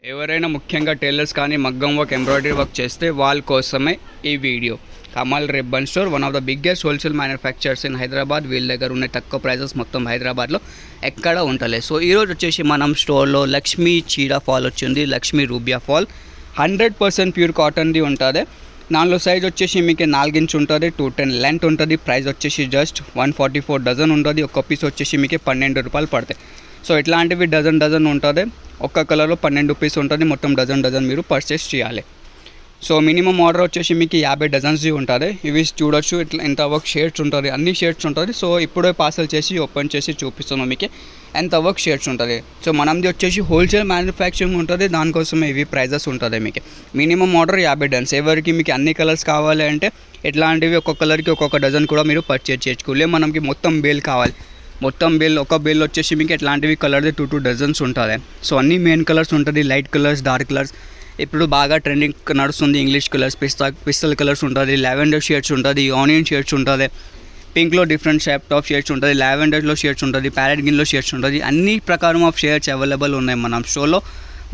ఎవరైనా ముఖ్యంగా టైలర్స్ కానీ మగ్గం వర్క్ ఎంబ్రాయిడరీ వర్క్ చేస్తే వాళ్ళ కోసమే ఈ video. Kamal ribbon store one of the biggest wholesale manufactures in Hyderabad. వీళ్ళ దగ్గర ఉన్న తక్కువ ప్రైజెస్ మొత్తం హైదరాబాద్లో ఎక్కడ ఉండలేదు. సో ఈరోజు వచ్చేసి మనం స్టోర్లో లక్ష్మీ చీర ఫాల్ వచ్చింది, లక్ష్మీ రూబియా ఫాల్ 100% ప్యూర్ కాటన్ది ఉంటుంది. దానిలో సైజ్ వచ్చేసి మీకు 4 ఇంచ్ ఉంటుంది, 210 లెంత్ ఉంటుంది. ప్రైస్ వచ్చేసి జస్ట్ 144 డజన్ ఉంటుంది. ఒక్క పీస్ వచ్చేసి మీకు 12 రూపాయలు పడతాయి. సో ఇట్లాంటివి డజన్ ఉంటుంది. ఒక్క కలర్లో 12 పీస్ ఉంటుంది. మొత్తం డజన్ మీరు పర్చేస్ చేయాలి. సో మినిమం ఆర్డర్ వచ్చేసి మీకు 50 డజన్స్ది ఉంటుంది. ఇవి చూడొచ్చు, ఇట్లా ఎంత వర్క్ షేడ్స్ ఉంటుంది, అన్ని షేడ్స్ ఉంటుంది. సో ఇప్పుడే పార్సల్ చేసి ఓపెన్ చేసి చూపిస్తున్నాం మీకు ఎంత వర్క్ షేడ్స్ ఉంటుంది. సో మనది వచ్చేసి హోల్సేల్ మ్యానుఫ్యాక్చరింగ్ ఉంటుంది, దానికోసమే ఇవి ప్రైజెస్ ఉంటుంది. మీకు మినిమం ఆర్డర్ 50 డజన్స్. ఎవరికి మీకు అన్ని కలర్స్ కావాలి అంటే ఇట్లాంటివి ఒక్కొక్క కలర్కి ఒక్కొక్క డజన్ కూడా మీరు పర్చేజ్ చేసుకోలే. మనకి మొత్తం బేల్ కావాలి. మొత్తం బేల్ ఒక బేల్ వచ్చేసి మీకు ఇట్లాంటివి కలర్ది 2 డజన్స్ ఉంటుంది. సో అన్ని మెయిన్ కలర్స్ ఉంటుంది, లైట్ కలర్స్, డార్క్ కలర్స్. ఇప్పుడు బాగా ట్రెండింగ్ నడుస్తుంది ఇంగ్లీష్ కలర్స్, పిస్టల్ కలర్స్ ఉంటుంది, లావెండర్ షేడ్స్ ఉంటుంది, ఆనియన్ షేడ్స్ ఉంటుంది, పింక్లో డిఫరెంట్ షేప్ ఆఫ్ షేడ్స్ ఉంటుంది, లావెండర్లో షేడ్స్ ఉంటుంది, ప్యారెట్ గ్రీన్లో షేడ్స్ ఉంటుంది. అన్ని ప్రకారం ఆఫ్ షేడ్స్ అవైలబుల్ ఉన్నాయి మన షోలో.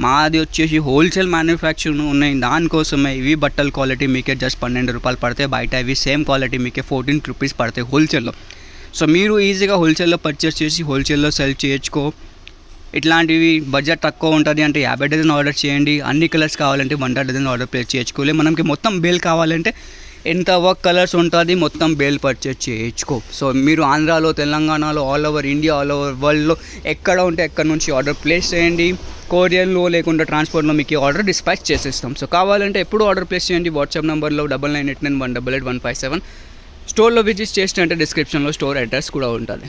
మాది వచ్చేసి హోల్సేల్ మ్యానుఫ్యాక్చరింగ్ ఉన్నాయి, దానికోసమే ఇవి బట్టల క్వాలిటీ మీకే జస్ట్ 12 రూపాయలు పడతాయి. బయట ఇవి సేమ్ క్వాలిటీ మీకే 14 రూపీస్ పడతాయి హోల్సేల్లో. సో మీరు ఈజీగా హోల్సేల్లో పర్చేస్ చేసి హోల్సేల్లో సెల్ చేయొచ్చుకో. ఇట్లాంటివి బడ్జెట్ తక్కువ ఉంటుంది అంటే 50 డజన్ ఆర్డర్ చేయండి. అన్ని కలర్స్ కావాలంటే 100 డజన్ ఆర్డర్ ప్లేస్ చేసుకోలే. మనకి మొత్తం బేల్ కావాలంటే ఎంత వర్క్ కలర్స్ ఉంటుంది మొత్తం బేల్ పర్చేస్ చేయించుకో. సో మీరు ఆంధ్రాలో, తెలంగాణలో, all over India, all over వరల్డ్లో ఎక్కడ ఉంటే ఎక్కడ నుంచి ఆర్డర్ ప్లేస్ చేయండి. కొరియర్లో లేకుండా ట్రాన్స్పోర్ట్లో మీకు ఆర్డర్ డిస్పాచ్ చేసేస్తాం. సో కావాలంటే ఎప్పుడు ఆర్డర్ ప్లేస్ చేయండి. వాట్సాప్ నెంబర్లో 9989188157. స్టోర్లో విజిట్ చేసినట్టే డిస్క్రిప్షన్లో స్టోర్ అడ్రస్ కూడా ఉంటుంది.